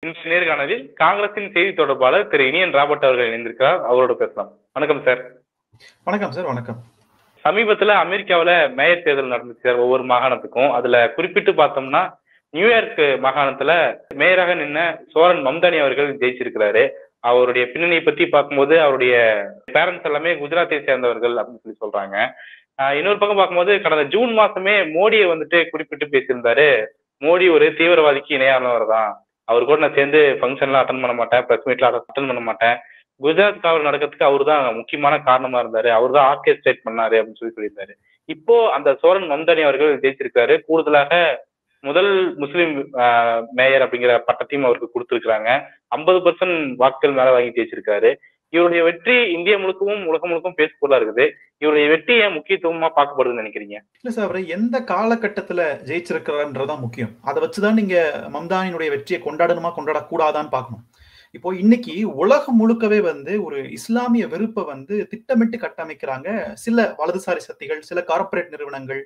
இன்று நேர்காணலில் காங்கிரசின் செய்தி தொடர்பாளர் திரு இனியன் ராபர்ட் அவர்கள் இணைந்திருக்கிறார். அவரோட பேசலாம். வணக்கம் சார். வணக்கம் சார். வணக்கம். சமீபத்துல அமெரிக்காவில மேயர் தேர்தல் நடந்துச்சு சார், ஒவ்வொரு மாகாணத்துக்கும். அதுல குறிப்பிட்டு பார்த்தோம்னா நியூயார்க் மாகாணத்துல மேயராக நின்ன சோரன் மம்தானி அவர்கள் ஜெயிச்சிருக்கிறாரு. அவருடைய பின்னணியை பத்தி பார்க்கும்போது அவருடைய பேரண்ட்ஸ் எல்லாமே குஜராத்தை சேர்ந்தவர்கள் அப்படின்னு சொல்லி சொல்றாங்க. இன்னொரு பக்கம் பார்க்கும்போது கடந்த ஜூன் மாசமே மோடியை வந்துட்டு குறிப்பிட்டு பேசியிருந்தாரு. மோடி ஒரு தீவிரவாதிக்கு இணையானவர் தான், அவர் கூட நான் சேர்ந்து ஃபங்க்ஷன்லாம் அட்டன் பண்ண மாட்டேன், பிரஸ் மீட்ல அட்டன் பண்ண மாட்டேன், குஜராத் கவர் நடக்கிறதுக்கு அவரு தான் முக்கியமான காரணமா இருந்தாரு, அவர் தான் ஆர்கெஸ்ட்ரேட் பண்ணாரு அப்படின்னு சொல்லியிருந்தாரு. இப்போ அந்த சோரன் மம்தானி அவர்கள் ஜெயிச்சிருக்காரு. கூடுதலாக முதல் முஸ்லிம் மேயர் அப்படிங்கிற பட்டத்தையும் அவருக்கு கொடுத்திருக்கிறாங்க. 50% வாக்குகள் மேல வாங்கி ஜெயிச்சிருக்காரு. இவருடைய வெற்றி இந்தியா முழுக்கவும் உலகம் முழுக்கும் பேசுபொருளா இருக்குது. இவருடைய வெற்றி ஏன் முக்கியத்துவமா பார்க்கப்படுதுன்னு நினைக்கிறீங்க? இல்ல சார், அவரை எந்த காலகட்டத்துல ஜெயிச்சிருக்கிறார்ன்றதான் முக்கியம். அதை வச்சுதான் நீங்க மம்தானியினுடைய வெற்றியை கொண்டாடணுமா கொண்டாடக்கூடாதான்னு பார்க்கணும். இப்போ இன்னைக்கு உலகம் முழுக்கவே ஒரு இஸ்லாமிய வெறுப்பை திட்டமிட்டு கட்டமைக்கிறாங்க சில வலதுசாரி சக்திகள், சில கார்ப்பரேட் நிறுவனங்கள்,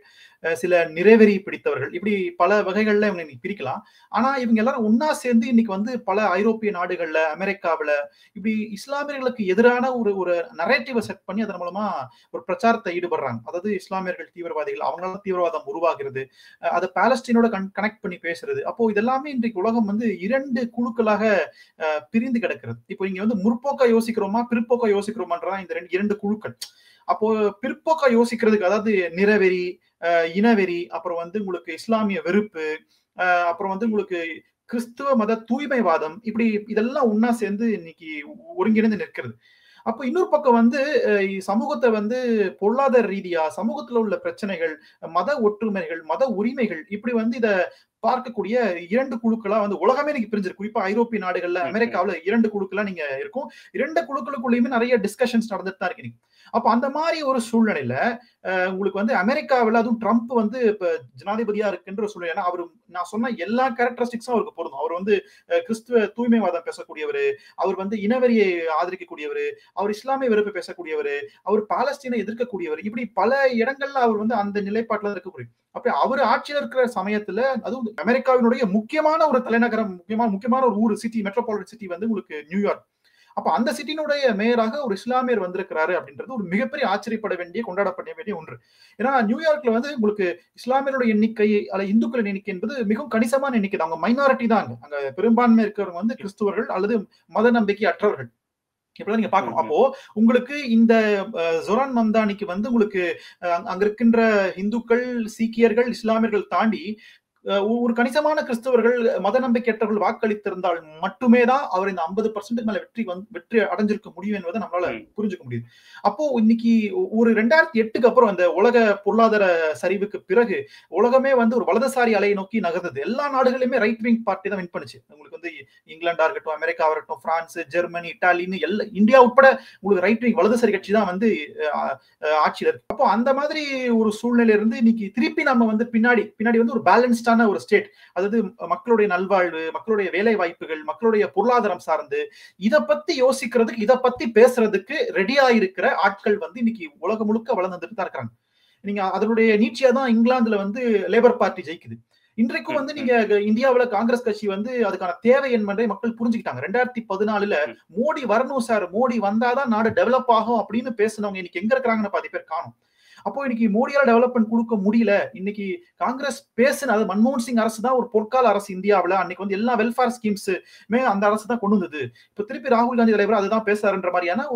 சில நிறைவெறி பிடித்தவர்கள், இப்படி பல வகைகள்ல இவங்க இன்னைக்கு பிரிக்கலாம். ஆனா இவங்க எல்லாரும் ஒன்னா சேர்ந்து இன்னைக்கு பல ஐரோப்பிய நாடுகள்ல, அமெரிக்காவில இப்படி இஸ்லாமியர்களுக்கு எதிரான ஒரு ஒரு நரேட்டிவை செட் பண்ணி அதன் மூலமா ஒரு பிரச்சாரத்தை ஈடுபடுறாங்க. அதாவது இஸ்லாமியர்கள் தீவிரவாதிகள், அவங்களால தீவிரவாதம் உருவாகிறது, அதை பாலஸ்தீனோட கனெக்ட் பண்ணி பேசுறது. அப்போ இதெல்லாமே இன்றைக்கு உலகம் இரண்டு குழுக்களாக பிரிந்து கிடக்கிறது. இப்போ இங்க முற்போக்கா யோசிக்கிறோமா பிற்போக்கா யோசிக்கிறோமான்றதான் இந்த இரண்டு குழுக்கள். அப்போ பிற்போக்கா யோசிக்கிறதுக்கு, அதாவது நிறவெறி, இனவெறி, அப்புறம் உங்களுக்கு இஸ்லாமிய வெறுப்பு, அப்புறம் உங்களுக்கு கிறிஸ்துவ மத தூய்மைவாதம், இப்படி இதெல்லாம் ஒன்னா சேர்ந்து இன்னைக்கு ஒருங்கிணைந்து நிற்கிறது. அப்போ இன்னொரு பக்கம் சமூகத்தை பொருளாதார ரீதியா சமூகத்துல உள்ள பிரச்சனைகள், மத ஒற்றுமைகள், மத உரிமைகள், இப்படி இத பார்க்கக்கூடிய இரண்டு குழுக்களா உலகமே இன்னைக்கு பிரிஞ்சிருக்கு. குறிப்பா ஐரோப்பிய நாடுகள்ல, அமெரிக்காவில இரண்டு குழுக்களா நீங்க இருக்கும். இரண்டு குழுக்களுக்குள்ளயுமே நிறைய டிஸ்கஷன்ஸ் நடந்துட்டு தான் இருக்கு. அப்ப அந்த மாதிரி ஒரு சூழ்நிலையில உங்களுக்கு அமெரிக்காவில, அதுவும் ட்ரம்ப் இப்ப ஜனாதிபதியா இருக்குன்ற சூழ்நிலை, அவரு நான் சொன்ன எல்லா கேரக்டரிஸ்டிக்ஸும் அவருக்கு பொருந்தும். அவர் கிறிஸ்துவ தூய்மைவாதம் பேசக்கூடியவர், அவர் இனவெறியை ஆதரிக்கக்கூடியவர், அவர் இஸ்லாமிய வெறுப்பை பேசக்கூடியவர், அவர் பாலஸ்தீனை எதிர்க்கக்கூடியவர், இப்படி பல இடங்கள்ல அவர் அந்த நிலைப்பாட்டுல இருக்கக்கூடிய. அப்ப அவர் ஆட்சியில் இருக்கிற சமயத்துல, அதுவும் அமெரிக்காவினுடைய முக்கியமான ஒரு தலைநகரம், முக்கியமான ஒரு ஊர், சிட்டி, மெட்ரோபாலிட்டன் சிட்டி உங்களுக்கு நியூயார்க். அப்ப அந்த சிட்டினுடைய மேயராக ஒரு இஸ்லாமியர் வந்திருக்கிறாரு அப்படின்றது ஒரு மிகப்பெரிய ஆச்சரியப்பட வேண்டிய, கொண்டாடப்பட வேண்டிய ஒன்று. ஏன்னா நியூயார்க்ல உங்களுக்கு இஸ்லாமியருடைய எண்ணிக்கை அல்லது இந்துக்களின் எண்ணிக்கை என்பது மிகவும் கணிசமான எண்ணிக்கை. அவங்க மைனாரிட்டி தான். அங்க பெரும்பான்மை இருக்கிறவங்க கிறிஸ்துவர்கள் அல்லது மத நம்பிக்கை அற்றவர்கள். இப்பதான் நீங்க பார்க்கணும். அப்போ உங்களுக்கு இந்த ஜொரான் மம்தானிக்கு உங்களுக்கு அங்க இருக்கின்ற இந்துக்கள், சீக்கியர்கள், இஸ்லாமியர்கள் தாண்டி ஒரு கணிசமான கிறிஸ்தவர்கள், மத நம்பிக்கையற்றவர்கள் வாக்களித்திருந்தால் மட்டுமே தான் அவர் இந்த 50% மேல வெற்றி அடைஞ்சிருக்க முடியும் என்பதை நம்மளால புரிஞ்சுக்க முடியுது. அப்போ இன்னைக்கு ஒரு 2008க்கு அப்புறம் அந்த உலக பொருளாதார சரிவுக்கு பிறகு உலகமே ஒரு வலதுசாரி அலையை நோக்கி நகர்ந்தது. எல்லா நாடுகளுமே ரைட் விங் பார்ட்டி தான் வின் பண்ணுச்சு. உங்களுக்கு இங்கிலாண்டா இருக்கட்டும், அமெரிக்கா இருக்கட்டும், பிரான்ஸ், ஜெர்மனி, இட்டாலின்னு இந்தியா உட்பட உங்களுக்கு ரைட் விங் வலதுசாரி கட்சி தான் ஆட்சியில் இருக்கு. அப்போ அந்த மாதிரி ஒரு சூழ்நிலை இருந்து இன்னைக்கு திருப்பி நம்ம பின்னாடி ஒரு பேலன்ஸ்டா ஒரு ஸ்டேட், அதாவது மக்களுடைய நல்வாழ்வு, மக்களுடைய வேலை வாய்ப்புகள், மக்களுடைய பொருளாதாரம் சார்ந்து இத பத்தி யோசிக்கிறதுக்கு, இத பத்தி பேசுறதுக்கு ரெடியா இருக்கிற ஆட்கள் இன்னைக்கு உலகம் முழுக்க வளர்ந்துட்டு தான் இருக்காங்க. நீங்க அதனுடைய நீட்சியா தான் இங்கிலாந்துல லேபர் பார்ட்டி ஜெயிக்குது. இன்றைக்கும் நீங்க இந்தியாவில காங்கிரஸ் கட்சி அதுக்கான தேவை என்பதை மக்கள் புரிஞ்சுக்கிட்டாங்க. 2014ல மோடி வரணும் சார், மோடி வந்தாதான் நாடு டெவலப் ஆகும் அப்படின்னு பேசினவங்க இன்னைக்கு எங்க இருக்கிறாங்கன்னு பாதி பேர் காணும். அப்போ இன்னைக்கு மோடியால டெவலப்மெண்ட் கொடுக்க முடியல. இன்னைக்கு காங்கிரஸ் பேசுன மன்மோகன் சிங் அரசு தான் ஒரு பொற்கால அரசு இந்தியாவில. அன்னைக்கு எல்லா வெல்ஃபேர் ஸ்கீம்ஸுமே அந்த அரசு தான் கொண்டு வந்தது. இப்ப திருப்பி ராகுல் காந்தி தலைவர் அதுதான் பேசுறாருன்ற மாதிரியான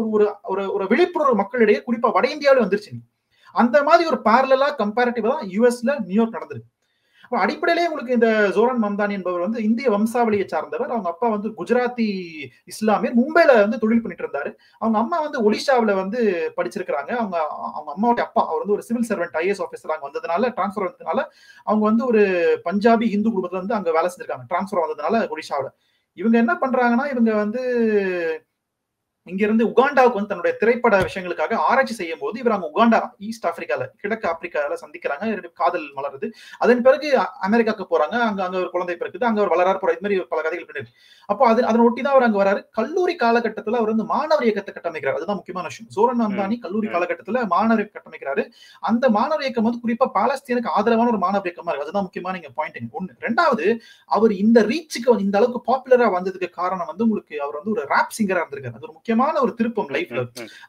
ஒரு விழிப்புணர்வு மக்களிடையே, குறிப்பா வட இந்தியாவில வந்துருச்சு. அந்த மாதிரி ஒரு பேரலா கம்பேரிட்டிவா தான் யூஎஸ்ல நியூயார்க் நடந்திருக்கு. அடிப்படையிலேயே உங்களுக்கு இந்த ஜோரான் மம்தானி என்பவர் இந்திய வம்சாவளியை சார்ந்தவர். அவங்க அப்பா குஜராத்தி இஸ்லாமியர், மும்பைல தொழில் பண்ணிட்டு இருந்தாரு. அவங்க அம்மா ஒடிஷாவில படிச்சிருக்கிறாங்க. அவங்க அம்மாவுடைய அப்பா அவர் ஒரு சிவில் சர்வெண்ட், ஐஏஎஸ் ஆபீசர் அங்க வந்ததுனால, டிரான்ஸ்பர் வந்ததுனால அவங்க ஒரு பஞ்சாபி ஹிந்து குடும்பத்துல அங்க வேலை செஞ்சிருக்காங்க. டிரான்ஸ்பர் வந்ததுனால ஒடிஷாவில இவங்க என்ன பண்றாங்கன்னா, இவங்க இங்க இருந்து உகாண்டாவுக்கு வந்து தன்னுடைய திரைப்பட விஷயங்களுக்காக ஆராய்ச்சி செய்யும் போது இவர் அங்க உகாண்டா, ஈஸ்ட் ஆப்பிரிக்கால, கிழக்கு ஆப்பிரிக்கால சந்திக்கிறாங்க, காதல் மலருது. அதன் பிறகு அமெரிக்காவுக்கு போறாங்க, அங்க அங்க ஒரு குழந்தை பிறகுது, அங்க அவர் வளரார் போற, இது மாதிரி பல கதைகள் பின்னாடி. அப்போ அதனை ஒட்டிதான் அவர் அங்க வராரு. கல்லூரி காலகட்டத்துல அவர் வந்து மாணவர் இயக்கத்தை கட்டமைக்கிறார். அதுதான் முக்கியமான விஷயம். சோரன் மம்தானி கல்லூரி காலகட்டத்துல மாணவர் இயக்கம் கட்டமைக்கிறாரு. அந்த மாணவர் இயக்கம் வந்து குறிப்பா பாலஸ்தீனுக்கு ஆதரவான ஒரு மாணவர் இயக்கமா இருக்கு. அதுதான் முக்கியமான இங்க பாயிண்ட் ஒண்ணு. ரெண்டாவது, அவர் இந்த ரீச்சுக்கு இந்த அளவுக்கு பாப்புலரா வந்ததுக்கு காரணம் வந்து உங்களுக்கு அவர் வந்து ஒரு ராப் சிங்கரா இருந்திருக்காரு. அது ஒரு முக்கியமான ஒரு திருப்பம் லைஃப்ல.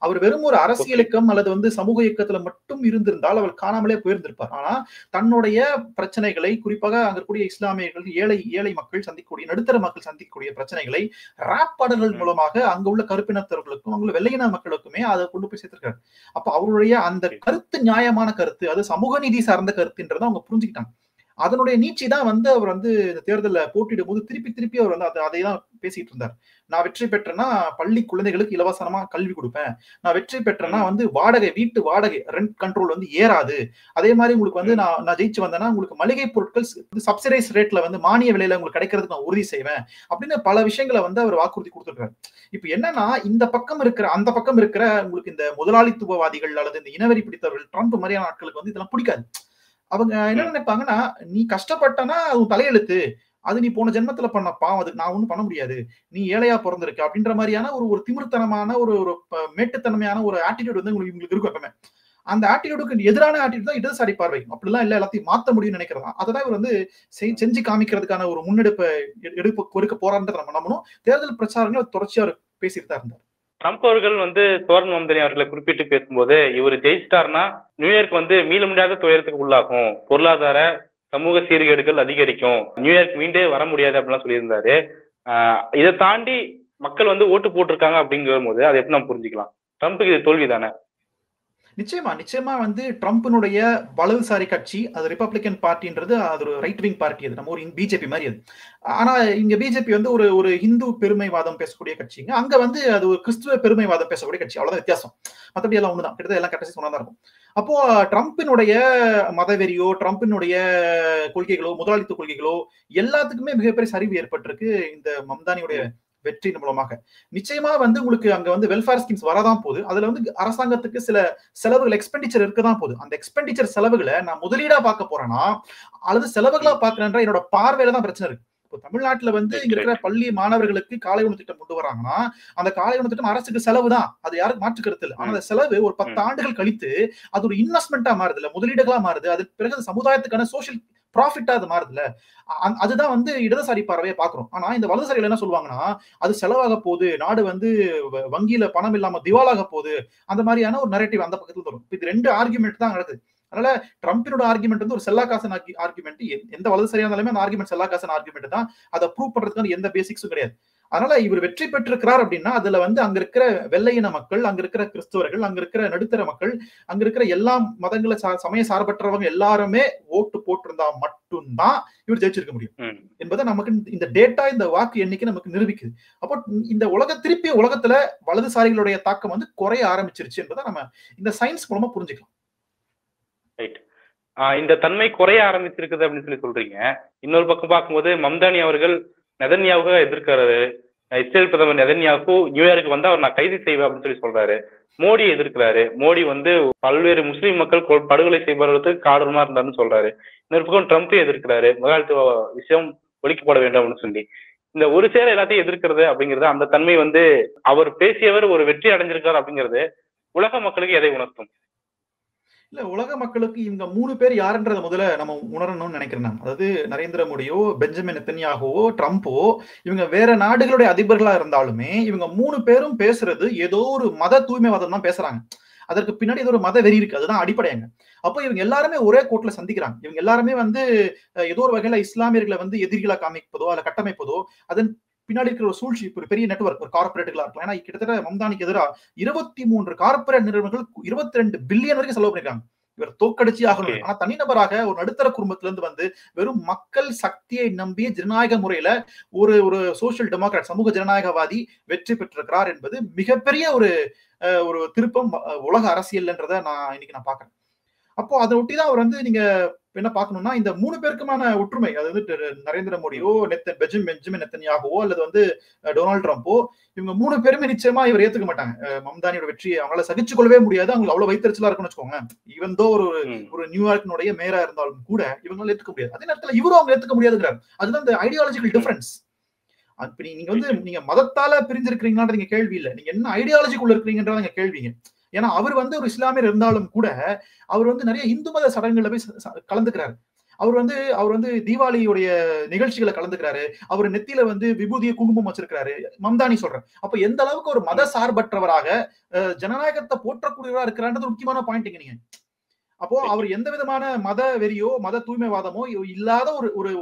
அவர் வெறும் ஒரு அரசியல் இயக்கம் அல்லது வந்து சமூக இயக்கத்துல மட்டும் இருந்திருந்தால் அவர் காணாமலே போயிருந்திருப்பார். ஆனா தன்னுடைய பிரச்சனைகளை, குறிப்பாக அங்க கூடிய இஸ்லாமியர்கள், ஏழை மக்கள் சந்திக்கக்கூடிய, நடுத்தர மக்கள் சந்திக்கக்கூடிய பிரச்சனைகளை ராப் பாடல்கள் மூலமாக அங்க உள்ள கருப்பினத்தவர்களுக்கும் அங்குள்ள வெள்ளையின மக்களுக்குமே அதை கொண்டு போய் சேர்த்திருக்காரு. அப்ப அவருடைய அந்த கருத்து நியாயமான கருத்து, அது சமூக நீதி சார்ந்த கருத்துன்றதை அவங்க புரிஞ்சுக்கிட்டாங்க. அதனுடைய நீட்சி தான் வந்து அவர் வந்து இந்த தேர்தலில் போட்டியிடும் போது திருப்பி அவர் வந்து அதை தான் பேசிட்டு இருந்தார். நான் வெற்றி பெற்றேன்னா பள்ளி குழந்தைகளுக்கு இலவசமா கல்வி கொடுப்பேன், நான் வெற்றி பெற்றேன்னா வந்து வீட்டு வாடகை ரெண்ட் கண்ட்ரோல் வந்து ஏறாது, அதே மாதிரி உங்களுக்கு வந்து நான் ஜெயிச்சு வந்தேன்னா உங்களுக்கு மளிகை பொருட்கள் சப்சிடைஸ் ரேட்ல வந்து மானிய விலையில உங்களுக்கு கிடைக்கிறதுக்கு நான் உறுதி செய்வேன் அப்படின்னு பல விஷயங்களை வந்து அவர் வாக்குறுதி கொடுத்துருக்காரு. இப்ப என்னன்னா, இந்த பக்கம் இருக்கிற அந்த பக்கம் இருக்கிற உங்களுக்கு இந்த முதலாளித்துவவாதிகள் அல்லது இந்த இனவெறி பிடித்தவர்கள், ட்ரம்ப் மாதிரியான ஆட்களுக்கு வந்து இதெல்லாம் பிடிக்காது. அவங்க என்ன நினைப்பாங்கன்னா, நீ கஷ்டப்பட்டனா அது தலையெழுத்து, அது நீ போன ஜென்மத்துல பண்ண பாவம், அதுக்கு நான் ஒண்ணும் பண்ண முடியாது, நீ ஏழையா பிறந்திருக்க அப்படின்ற மாதிரியான ஒரு திமிர்த்தனமான ஒரு மேட்டுத்தனமையான ஒரு ஆட்டிடியூட் வந்து உங்களுக்கு இருக்கும் எப்பவுமே. அந்த ஆட்டிடியூடுக்கு எதிரான ஆட்டிடியூட் தான் இடதுசாரி பார்வை. அப்படிலாம் இல்ல, எல்லாத்தையும் மாத்த முடியும்னு நினைக்கிறதா. அததான் இவர் வந்து செஞ்சு காமிக்கிறதுக்கான ஒரு எடுப்பு கொடுக்க போறான்றதை நம்ம நம்பணும். தேர்தல் பிரச்சாரங்கள் தொடர்ச்சியா அவர் பேசிட்டு தான் இருந்தார். ட்ரம்ப் அவர்கள் வந்து சோரன் மம்தானி அவர்களை குறிப்பிட்டு பேசும்போது, இவர் ஜெயிச்சிட்டார்னா நியூயார்க் வந்து மீள முடியாத துயரத்துக்கு உள்ளாகும், பொருளாதார சமூக சீர்கேடுகள் அதிகரிக்கும், நியூயார்க் மீண்டே வர முடியாது அப்படிலாம் சொல்லியிருந்தாரு. இதை தாண்டி மக்கள் வந்து ஓட்டு போட்டிருக்காங்க அப்படிங்கிற போது அதை எப்படி நம்ம புரிஞ்சுக்கலாம்? ட்ரம்ப்புக்கு இது தோல்வி தானே? நிச்சயமா வந்து ட்ரம்ப்னுடைய வலதுசாரி கட்சி, அது ரிப்பப்ளிகன் பார்ட்டின்றது அது ஒரு ரைட் விங் பார்ட்டி. அது நம்ம ஒரு பிஜேபி மாதிரி அது. ஆனா இங்க பிஜேபி வந்து ஒரு ஹிந்து பெருமைவாதம் பேசக்கூடிய கட்சிங்க, அங்க வந்து அது ஒரு கிறிஸ்துவ பெருமைவாதம் பேசக்கூடிய கட்சி. அவ்வளவுதான் வித்தியாசம். மற்றபடி எல்லாம் ஒண்ணுதான், கிட்டத்தட்ட எல்லாம் கட்சி சொன்னதா இருக்கும். அப்போ ட்ரம்பினுடைய மதவெறியோ, ட்ரம்பினுடைய கொள்கைகளோ, முதலாளித்துவ கொள்கைகளோ எல்லாத்துக்குமே மிகப்பெரிய சரிவு ஏற்பட்டிருக்கு இந்த மம்தானியுடைய வெற்றியின் மூலமாக. நிச்சயமா வந்து உங்களுக்கு அங்க வந்து வெல்ஃபேர் ஸ்கீம்ஸ் வரதான் போகுது. அதுல வந்து அரசாங்கத்துக்கு சில செலவுகள், எக்ஸ்பெண்டிச்சர் இருக்கதான் போகுது. அந்த எக்ஸ்பெண்டிச்சர் செலவுகளை நான் முதலீடா பார்க்க போறேன்னா அல்லது செலவுகளா பார்க்கிறேன்ற என்னோட பார்வையில தான் பிரச்சனை இருக்கு. இப்போ தமிழ்நாட்டுல வந்து இங்க இருக்கிற பள்ளி மாணவர்களுக்கு காலை உணவு திட்டம் கொண்டு வராங்கன்னா அந்த காலை உணவு திட்டம் அரசுக்கு செலவு தான், அது யாருக்கு மாற்று கருத்து இல்லை. ஆனா அந்த செலவு ஒரு 10 ஆண்டுகள் கழித்து அது ஒரு இன்வெஸ்ட்மெண்டா மாறுது இல்ல, முதலீடுகளா மாறுது. அது பிறகு சமுதாயத்துக்கான சோசியல் ப்ராஃபிட்டா அது மாறுதுல. அதுதான் வந்து இடதுசாரி பார்வையை பாக்குறோம். ஆனா இந்த வலதுசாரிகள் என்ன சொல்லுவாங்கன்னா, அது செலவாக போகுது, நாடு வந்து வங்கியில பணம் இல்லாம திவாலாக போகுது, அந்த மாதிரியான ஒரு நரேட்டிவ் அந்த பக்கத்துல வரும். இது 2 ஆர்குமெண்ட் தான் நடக்குது. அதனால ட்ரம்பினோட ஆர்குமெண்ட் வந்து ஒரு செல்லாகாசன் ஆர்குமெண்ட். எந்த வலதுசாரியா இருந்தாலுமே அந்த ஆர்குமெண்ட் செல்லாகாசன் ஆர்குமெண்ட் தான். அதை ப்ரூவ் பண்றதுக்கான எந்த பேசிக்ஸும் கிடையாது. அதனால இவர் வெற்றி பெற்றிருக்கிறார் அப்படின்னா அதுல வந்து அங்க இருக்கிற வெள்ளையின மக்கள், அங்க இருக்கிற கிறிஸ்தவர்கள், அங்க இருக்கிற நடுத்தர மக்கள், அங்க இருக்கிற எல்லா மதங்களை சமய சார்பற்றவங்க எல்லாருமே ஓட்டு போட்டிருந்தா மட்டும்தான் இவர் ஜெயிச்சிருக்க முடியும் என்பதை நமக்கு இந்த டேட்டா, இந்த வாக்கு எண்ணிக்கை நமக்கு நிரூபிக்குது. அப்போ இந்த திருப்பி உலகத்துல வலதுசாரிகளுடைய தாக்கம் வந்து குறைய ஆரம்பிச்சிருச்சு என்பதை நம்ம இந்த சயின்ஸ் மூலமா புரிஞ்சுக்கலாம். இந்த தன்மை குறைய ஆரம்பிச்சிருக்குது அப்படின்னு சொல்றீங்க. இன்னொரு பக்கம் பார்க்கும்போது மம்தானி அவர்கள் நெதன்யாஹுவை எதிர்க்கிறாரு. இஸ்ரேல் பிரதமர் நெதன்யாஹு நியூயார்க்கு வந்து அவர் நான் கைது செய்வேன் அப்படின்னு சொல்றாரு. மோடி எதிர்க்கிறாரு. மோடி வந்து பல்வேறு முஸ்லீம் மக்கள் படுகொலை செய்பவர்களுக்கு காரணமா இருந்தாருன்னு சொல்றாரு. இன்னொரு பக்கம் ட்ரம்ப் எதிர்க்கிறாரு, முதலாளித்துவ விஷயம் ஒழிக்கப்பட வேண்டும் அப்படின்னு சொல்லி. இந்த ஒரு சேர எல்லாத்தையும் எதிர்க்கிறது அப்படிங்கிறது, அந்த தன்மை வந்து அவர் பேசியவர் ஒரு வெற்றி அடைஞ்சிருக்காரு அப்படிங்கிறது உலக மக்களுக்கு எதை உணர்த்தும்? இல்ல, உலக மக்களுக்கு இவங்க 3 பேர் யாருன்றத முதல்ல நம்ம உணரணும்னு நினைக்கிறேன். அதாவது நரேந்திர மோடியோ, பெஞ்சமின் நெத்தன்யாஹுவோ, ட்ரம்போ, இவங்க வேற நாடுகளுடைய அதிபர்களா இருந்தாலுமே இவங்க 3 பேரும் பேசுறது ஏதோ ஒரு மத தூய்மைவாதம் தான் பேசுறாங்க. அதற்கு பின்னாடி ஏதோ ஒரு மத வெறி இருக்கு. அதுதான் அடிப்படையாங்க. அப்போ இவங்க எல்லாருமே ஒரே கோட்ல சந்திக்கிறாங்க. இவங்க எல்லாருமே வந்து ஏதோ ஒரு வகையில இஸ்லாமியர்களை வந்து எதிரிகளா காமிப்பதோ அல்ல கட்டமைப்பதோ, அதன் பின்னாடி இருக்கிற ஒரு சூழ்ச்சி, ஒரு பெரிய நெட்வொர்க், ஒரு கார்பரேட்டுகளா இருக்கலாம். ஏன்னா கிட்டத்தட்ட மம்தானிக்கு எதிராக 23 கார்பரேட் நிறுவனங்கள் 22 பில்லியன் வரைக்கும் செலவு பண்ணிருக்காங்க. இவர் தோக்கடிச்சு ஆகணும். ஆனா தனிநபராக ஒரு நடுத்தர குடும்பத்துல இருந்து வந்து வெறும் மக்கள் சக்தியை நம்பிய ஜனநாயக முறையில ஒரு சோசியல் டெமோக்ராட், சமூக ஜனநாயகவாதி வெற்றி பெற்றிருக்கிறார் என்பது மிகப்பெரிய ஒரு திருப்பம் உலக அரசியல்ன்றத இன்னைக்கு நான் பாக்குறேன். அப்போ அதை ஒட்டிதான் அவர் வந்து நீங்க என்ன பார்க்கணும்னா இந்த 3 பேருக்குமான ஒற்றுமை, அதாவது நரேந்திர மோடியோ, பெஞ்சமின் நெத்தன்யாகுவோ அல்லது வந்து டொனால்ட் ட்ரம்ப்போ, இவங்க 3 பேருமே நிச்சயமா இவர் ஏத்துக்க மாட்டாங்க. மம்தானியோட வெற்றியை அவங்களால சகிச்சு கொள்ளவே முடியாது. அவங்களுக்கு அவ்வளவு வைத்தறிச்சலா இருக்கும்னு வச்சுக்கோங்க. ஈவன் தோ ஒரு நியூயார்க்கினுடைய மேயரா இருந்தாலும் கூட இவங்களால ஏத்துக்க முடியாது. அதே நேரத்துல இவரும் அவங்க ஏத்துக்க முடியாதுங்கிறார். அதுதான் இந்த ஐடியாலஜிக்கல் டிஃபரன்ஸ். அப்ப நீங்க வந்து நீங்க மதத்தால பிரிஞ்சிருக்கிறீங்களான்ற நீங்க கேள்வி இல்ல, நீங்க என்ன ஐடியாலஜிக்குள்ள இருக்கிறீங்கன்றத நீங்க கேள்விங்க. ஏன்னா அவர் வந்து ஒரு இஸ்லாமியர் இருந்தாலும் கூட அவர் வந்து நிறைய இந்து மத சடங்குகளை போய் கலந்துக்கிறாரு. அவர் வந்து தீபாவளியுடைய நிகழ்ச்சிகளை கலந்துக்கிறாரு. அவர் நெத்தியில வந்து விபூதிய குங்குமம் வச்சிருக்கிறாரு. மம்தானி சொல்றேன். அப்ப எந்த அளவுக்கு ஒரு மத சார்பற்றவராக ஜனநாயகத்தை போற்றக்கூடியவரா இருக்கிறான்றது முக்கியமான பாயிண்ட்ங்க நீங்க. அப்போ அவர் எந்த விதமான மத வெறியோ மத தூய்மைவாதமோ இல்லாத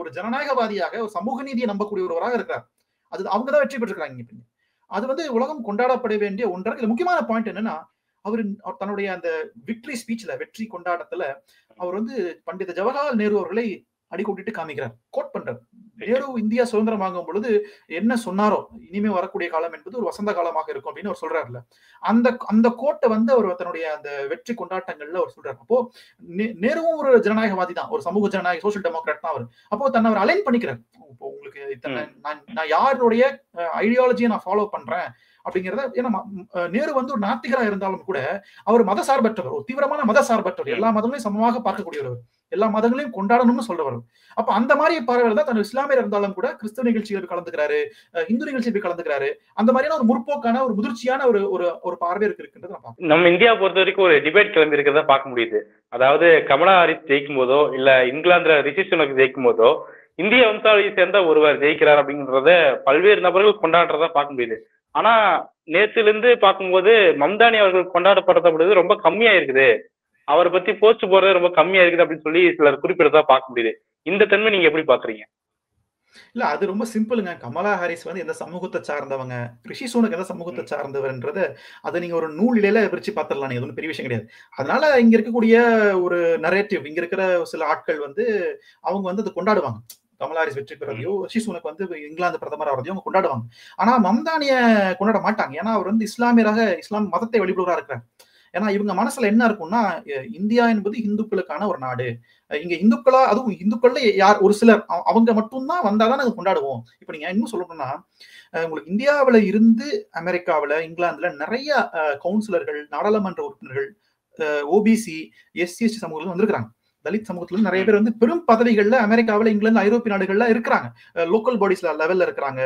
ஒரு ஜனநாயகவாதியாக, ஒரு சமூக நீதியை நம்பக்கூடிய ஒருவராக இருக்கிறார். அது அவங்கதான் வெற்றி பெற்றிருக்காங்க. அது வந்து உலகம் கொண்டாடப்பட வேண்டிய ஒன்றா. இதுல முக்கியமான பாயிண்ட் என்னன்னா, அவர் தன்னுடைய அந்த விக்டரி ஸ்பீச்ல, வெற்றி கொண்டாட்டத்துல அவர் வந்து பண்டித ஜவஹர்லால் நேரு அவர்களை அடிக்கோட்டிட்டு காமிக்கிறார், கோட் பண்றார். நேரு இந்தியா சுதந்திரம் வாங்கும் பொழுது என்ன சொன்னாரோ, இனிமே வரக்கூடிய காலம் என்பது ஒரு வசந்த காலமாக இருக்கும் அப்படின்னு அவர் சொல்றாருல்ல, அந்த கோட்டை வந்து அவர் தன்னுடைய அந்த வெற்றி கொண்டாட்டங்கள்ல அவர் சொல்றாரு. அப்போ நேருவும் ஒரு ஜனநாயகவாதி தான், ஒரு சமூக ஜனநாயக சோசியல் டெமோக்ராட் தான் அவர். அப்போ தன்னை அவர் அலைன் பண்ணிக்கிறார். இப்போ உங்களுக்கு நான் யாருடைய ஐடியாலஜியை நான் ஃபாலோ பண்றேன் அப்படிங்கிறத. ஏன்னா நேரு வந்து ஒரு நாத்திகரா இருந்தாலும் கூட அவர் மத சார்பற்றவர், ஒரு தீவிரமான மத சார்பற்றவர், எல்லா மதங்களையும் சமமாக பார்க்கக்கூடியவர், எல்லா மதங்களையும் கொண்டாடணும்னு சொல்றவர். அப்ப அந்த மாதிரி பார்வையில் தான் தன் இஸ்லாமியர் இருந்தாலும் கூட கிறிஸ்தவ நிகழ்ச்சிகள் கலந்துக்கிறாரு, இந்து நிகழ்ச்சிகள் கலந்துக்கிறாரு. அந்த மாதிரியான ஒரு முற்போக்கான, ஒரு முதிர்ச்சியான ஒரு பார்வை இருக்கின்றது. நம்ம இந்தியா பொறுத்த வரைக்கும் ஒரு டிபேட் கிளம்பி இருக்கிறத பார்க்க முடியுது. அதாவது கமலா ஹாரிஸ் ஜெயிக்கும் போதோ இல்ல இங்கிலாந்துல ரிஷி சுனக் ஜெயிக்கும் போதோ இந்திய வம்சாவளியை சேர்ந்த ஒருவர் ஜெயிக்கிறார் அப்படிங்கறத பல்வேறு நபர்கள் கொண்டாடுறதா பார்க்க முடியுது. ஆனா நேத்துல இருந்து பார்க்கும்போது மம்தானி அவர்கள் கொண்டாடப்படுறது ரொம்ப கம்மியா இருக்குது, அவரை பத்தி போஸ்ட் போறது ரொம்ப கம்மியா இருக்குது அப்படின்னு சொல்லி சிலர் குறிப்பிடறதா பார்க்க முடியுது. இந்த தன்மை நீங்க எப்படி பாக்குறீங்க? இல்ல, அது ரொம்ப சிம்பிளுங்க. கமலா ஹாரிஸ் வந்து எந்த சமூகத்தை சார்ந்தவங்க, ரிஷி சுனக் எந்த சமூகத்தை சார்ந்தவர்ன்றத அதை நீங்க ஒரு நூலிலையில பிரிச்சு பார்த்துடலாம். நீங்க ஒன்றும் பெரிய விஷயம் கிடையாது. அதனால இங்க இருக்கக்கூடிய ஒரு நரேட்டிவ், இங்க இருக்கிற சில ஆட்கள் வந்து அவங்க வந்து அதை கொண்டாடுவாங்க. கமலா ஹாரிஸ் வெற்றி பெறதையோ, ரிஷி சுனக் வந்து இங்கிலாந்து பிரதமர் ஆகிறதையோ அவங்க கொண்டாடுவாங்க. ஆனா மம்தானிய கொண்டாட மாட்டாங்க. ஏன்னா அவர் வந்து இஸ்லாமியராக, இஸ்லாம் மதத்தை வழிபடுவராக இருக்கிறார். ஏன்னா இவங்க மனசுல என்ன இருக்கும்னா, இந்தியா என்பது இந்துக்களுக்கான ஒரு நாடு, இங்க இந்துக்களா, அதுவும் இந்துக்கள்ல யார் ஒரு சிலர் அவங்க மட்டும்தான் வந்தாதான் நாங்க கொண்டாடுவோம். இப்ப நீங்க இன்னும் சொல்லணும்னா, உங்களுக்கு இந்தியாவில இருந்து அமெரிக்காவில, இங்கிலாந்துல நிறைய கவுன்சிலர்கள், நாடாளுமன்ற உறுப்பினர்கள், ஓபிசி, எஸ்சி சமூகத்துல வந்திருக்கிறாங்க. தலித் சமூகத்துல நிறைய பேர் வந்து பெரும் பதவிகள்ல அமெரிக்காவில, இங்கிலாந்து, ஐரோப்பிய நாடுகள்ல இருக்கிறாங்க. லோக்கல் பாடிஸ்ல லெவல்ல இருக்கிறாங்க,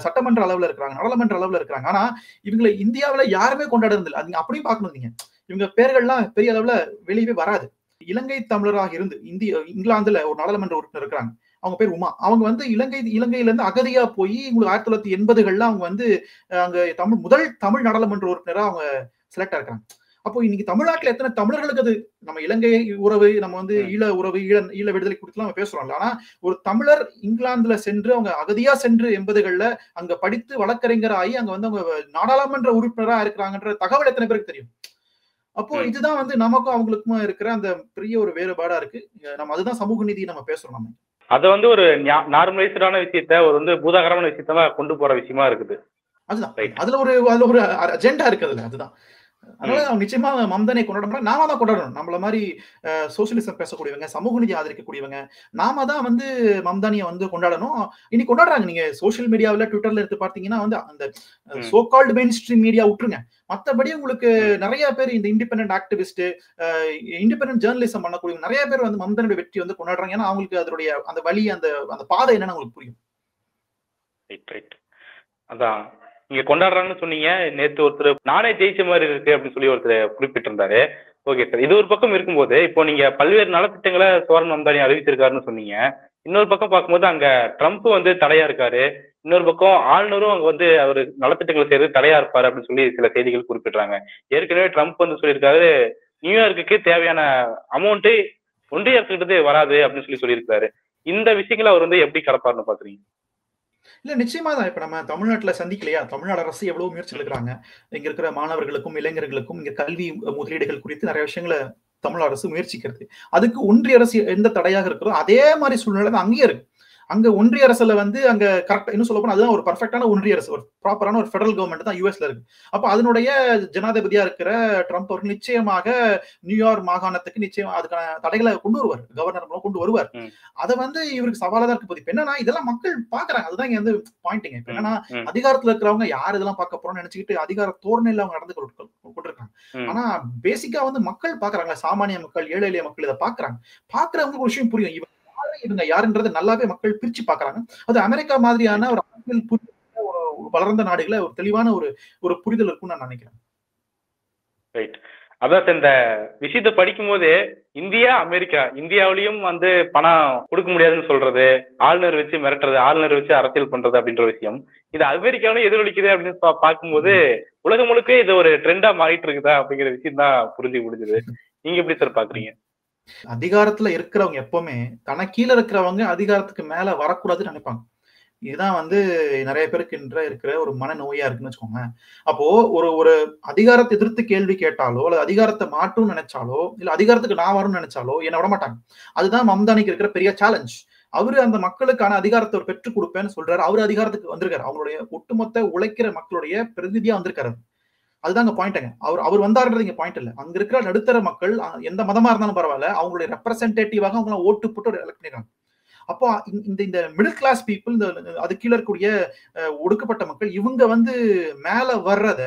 சட்டமன்ற அளவுல இருக்கிறாங்க, நாடாளுமன்ற அளவுல இருக்கிறாங்க. ஆனா இவங்களை இந்தியாவில யாருமே கொண்டாடுறது இல்லை. அது அப்படியும் பார்க்கணும் நீங்க. இவங்க பேர்கள்லாம் பெரிய அளவுல வெளியவே வராது. இலங்கை தமிழராக இருந்து இங்கிலாந்துல ஒரு நாடாளுமன்ற உறுப்பினர் இருக்கிறாங்க. அவங்க பேர் உமா. அவங்க வந்து இலங்கையில இருந்து அகதியா போய் உங்களுக்கு 1980கள்ல அவங்க வந்து அங்க முதல் தமிழ் நாடாளுமன்ற உறுப்பினரா அவங்க செலக்ட் ஆயிருக்காங்க. அப்போ இன்னைக்கு தமிழ்நாட்டுல எத்தனை தமிழர்களுக்கு அது, நம்ம இலங்கை உறவு, நம்ம வந்து ஈழ உறவு, ஈழ விடுதலை குறித்து நம்ம பேசுறோம்ல. ஆனா ஒரு தமிழர் இங்கிலாந்துல சென்று, அவங்க அகதியா சென்று 80கள்ல அங்க படித்து வழக்கறிஞர் ஆகி அங்க வந்து அவங்க நாடாளுமன்ற உறுப்பினரா இருக்கிறாங்கன்ற தகவல் எத்தனை பேருக்கு தெரியும்? அப்போ இதுதான் வந்து நமக்கும் அவங்களுக்குமா இருக்கிற அந்த பெரிய ஒரு வேறுபாடா இருக்கு. நம்ம அதுதான் சமூக நீதி நம்ம பேசுறோம். நம்ம அதை வந்து ஒரு நார்மலைஸ்டான விஷயத்த ஒரு வந்து பூதாகரமான விஷயத்த கொண்டு போற விஷயமா இருக்குது. அதுதான் அதுல ஒரு அஜெண்டா இருக்கு அதுல. அதுதான். அதனால அவங்க நிச்சயமா மம்தானை கொண்டாட நாம தான் கொண்டாடணும். நம்மள மாதிரி சோசியலிசம் பேசக்கூடியவங்க, சமூக நீதி ஆதரிக்கக்கூடியவங்க, நாம தான் வந்து மம்தானியை வந்து கொண்டாடணும். இன்னைக்கு கொண்டாடுறாங்க. நீங்க சோசியல் மீடியாவில், ட்விட்டர்ல எடுத்து பார்த்தீங்கன்னா வந்து அந்த so called main stream media விட்டுருங்க, மற்றபடி உங்களுக்கு நிறைய பேர் இந்த இண்டிபெண்டன்ட் ஆக்டிவிஸ்ட், இண்டிபெண்டன்ட் ஜேர்னலிசம் பண்ணக்கூடிய நிறைய பேர் வந்து மம்தானியோட வெற்றி வந்து கொண்டாடுறாங்க. ஏன்னா அவங்களுக்கு அதனுடைய அந்த வழி, அந்த பாதை என்னன்னு அவங்களுக்கு புரியும். அதான் நீங்க கொண்டாடுறாங்கன்னு சொன்னீங்க. நேத்து ஒருத்தர் நானே ஜெயிச்ச மாதிரி இருக்கு அப்படின்னு சொல்லி ஒருத்தர் குறிப்பிட்டிருந்தாரு. ஓகே சார், இது ஒரு பக்கம் இருக்கும்போது இப்போ நீங்க பல்வேறு நலத்திட்டங்களை சோரன் மம்தானி அறிவித்திருக்காருன்னு சொன்னீங்க. இன்னொரு பக்கம் பார்க்கும்போது அங்க ட்ரம்ப் வந்து தடையா இருக்காரு, இன்னொரு பக்கம் ஆளுநரும் அங்க வந்து அவர் நலத்திட்டங்களை செய்யறது தடையா இருப்பாரு அப்படின்னு சொல்லி சில செய்திகள் குறிப்பிடுறாங்க. ஏற்கனவே ட்ரம்ப் வந்து சொல்லியிருக்காரு, நியூயார்க்கு தேவையான அமௌண்ட் ஒன்றிய அரசுகிட்டே வராது அப்படின்னு சொல்லியிருக்காரு. இந்த விஷயங்களை அவர் வந்து எப்படி கடப்பாருன்னு பாக்குறீங்க? இல்ல, நிச்சயமா தான். இப்ப நம்ம தமிழ்நாட்டுல சந்திக்கலையா, தமிழ்நாடு அரசு எவ்வளவு முயற்சி எடுக்கிறாங்க. இங்க இருக்கிற மாணவர்களுக்கும் இளைஞர்களுக்கும் இங்க கல்வி முதலீடுகள் குறித்து நிறைய விஷயங்களை தமிழ் அரசு முயற்சிக்கிறது. அதுக்கு ஒன்றிய அரசு எந்த தடையாக இருக்கிறதோ அதே மாதிரி சூழ்நிலை தான் அங்கேயே இருக்கு. அங்க ஒன்றிய அரசுல வந்து அங்க கரெக்ட் இன்னும் சொல்ல போனா அதுதான் ஒரு பர்ஃபெக்டான ஒன்றிய அரசு, ஒரு ப்ராப்பரான ஒரு ஃபெடரல் கவர்மெண்ட் தான் யூஎஸ்ல இருக்கு. அப்ப அதனுடைய ஜனாதிபதியா இருக்கிற ட்ரம்ப் அவர்கள் நிச்சயமாக நியூயார்க் மாகாணத்துக்கு நிச்சயம் அதுக்கான தடைகளை கொண்டு வருவார், கவர்னர் மூலம் கொண்டு வருவார். அதை வந்து இவருக்கு சவாலா தான் இருக்கு. இப்ப என்னன்னா இதெல்லாம் மக்கள் பாக்குறாங்க, அதுதான் இங்க வந்து பாயிண்டிங்க. இப்ப என்னன்னா அதிகாரத்துல இருக்கிறவங்க யார் இதெல்லாம் பார்க்க போறோம்னு நினைச்சுக்கிட்டு அதிகார தோரணையில அவங்க நடந்து கொண்டிருக்காங்க. ஆனா பேசிக்கா வந்து மக்கள் பாக்குறாங்க, சாமானிய மக்கள், ஏழை எளிய மக்கள் இதை பாக்குறாங்க. பாக்குறவங்களுக்கு ஒரு விஷயம் புரியும், இவங்க யாருன்றது நல்லாவே மக்கள் பிரிச்சு பாக்குறாங்க. அது அமெரிக்கா மாதிரியான ஒரு அரசியல் வளர்ந்த நாடுகளை ஒரு தெளிவான ஒரு புரிதல் இருக்கும்னு நான் நினைக்கிறேன். ரைட். அதான் இந்த விஷயத்தை படிக்கும் போது இந்தியா அமெரிக்கா இந்தியாவிலையும் வந்து பணம் கொடுக்க முடியாதுன்னு சொல்றது, ஆளுநர் வச்சு மிரட்டுறது, ஆளுநர் வச்சு அரசியல் பண்றது அப்படின்ற விஷயம் இது அமெரிக்காவிலும் எதிரொலிக்குது அப்படின்னு பார்க்கும்போது உலகம் முழுக்க இது ஒரு ட்ரெண்டா மாறிட்டு இருக்குதா அப்படிங்கிற விஷயம் தான் புரிஞ்சு முடிஞ்சது. நீங்க எப்படி சார் பாக்குறீங்க? அதிகாரத்துல இருக்கிறவங்க எப்பவுமே தனக்கு கீழே இருக்கிறவங்க அதிகாரத்துக்கு மேல வரக்கூடாதுன்னு நினைப்பாங்க. இதுதான் வந்து நிறைய பேருக்கு இருக்கிற ஒரு மனநோயா இருக்குன்னு வச்சுக்கோங்க. அப்போ ஒரு அதிகாரத்தை எதிர்த்து கேள்வி கேட்டாலோ அல்லது அதிகாரத்தை மாற்றும் நினைச்சாலோ இல்ல அதிகாரத்துக்கு நான் வரும்னு நினைச்சாலோ என்ன விட மாட்டாங்க. அதுதான் மம்தானிக்கு இருக்கிற பெரிய சேலஞ்ச். அவரு அந்த மக்களுக்கான அதிகாரத்தை ஒரு பெற்றுக் கொடுப்பேன்னு சொல்றாரு. அவரு அதிகாரத்துக்கு வந்திருக்காரு, அவங்களுடைய ஒட்டுமொத்த உழைக்கிற மக்களுடைய பிரதிநிதியா வந்திருக்காரு. அதுதான் பாயிண்ட்ங்க. அவர் வந்தாருன்றது இங்க பாயிண்ட் இல்ல. அங்க இருக்கிற நடுத்தர மக்கள் எந்த மதமா இருந்தாலும் பரவாயில்ல, அவங்களுடைய ரெப்ரசன்டேட்டிவாக அவங்க ஓட்டு போட்டு எலக்ட் பண்ணிருக்காங்க. அப்போ இந்த மிடில் கிளாஸ் பீப்புள், இந்த அது கீழே இருக்கக்கூடிய ஒடுக்கப்பட்ட மக்கள், இவங்க வந்து மேல வர்றத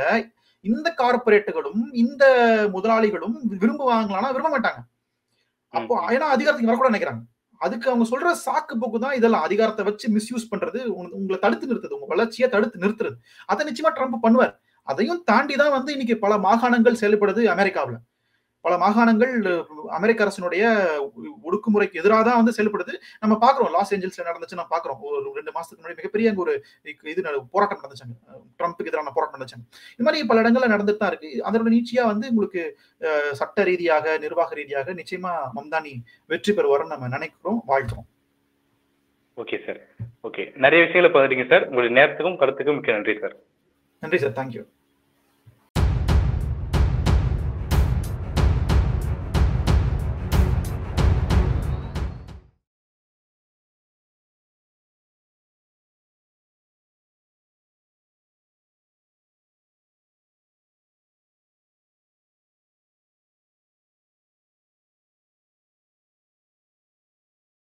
இந்த கார்பரேட்டுகளும் இந்த முதலாளிகளும் விரும்புவாங்களானா விரும்ப மாட்டாங்க. அப்போ ஏன்னா அதிகாரத்துக்கு வரக்கூட நினைக்கிறாங்க. அதுக்கு அவங்க சொல்ற சாக்கு போக்கு தான் இதெல்லாம். அதிகாரத்தை வச்சு மிஸ்யூஸ் பண்றது உங்களை தடுத்து நிறுத்துது, உங்க வளர்ச்சியை தடுத்து நிறுத்துறது. அதை நிச்சயமா ட்ரம்ப் பண்ணுவார். அதையும் தாண்டி தான் வந்து இன்னைக்கு பல மாகாணங்கள் செயல்படுது அமெரிக்காவில். பல மாகாணங்கள் அமெரிக்க அரசினுடைய ஒடுக்குமுறைக்கு எதிராக தான் வந்து செயல்படுது. நம்ம பாக்குறோம், லாஸ் ஏஞ்சல்ஸ்ல நடந்துச்சு, நம்ம பாக்குறோம். ஒரு 2 மாசத்துக்கு முன்னாடி மிகப்பெரிய ஒரு இது போராட்டம் நடந்துச்சாங்க, ட்ரம்ப்புக்கு எதிரான போராட்டம் நடந்துச்சாங்க. இந்த மாதிரி பல இடங்கள்ல நடந்துட்டு தான் இருக்கு. அதோட நீட்சியா வந்து உங்களுக்கு சட்ட ரீதியாக, நிர்வாக ரீதியாக நிச்சயமா மம்தானி வெற்றி பெறுவார்னு நம்ம நினைக்கிறோம், வாழ்த்துறோம். Okay sir. ஓகே, நிறைய விஷயங்களை பகிர்ந்தீங்க சார். உங்களுடைய நேரத்துக்கும் கருத்துக்கும் மிக்க நன்றி சார். நன்றி சார். தேங்க்யூ.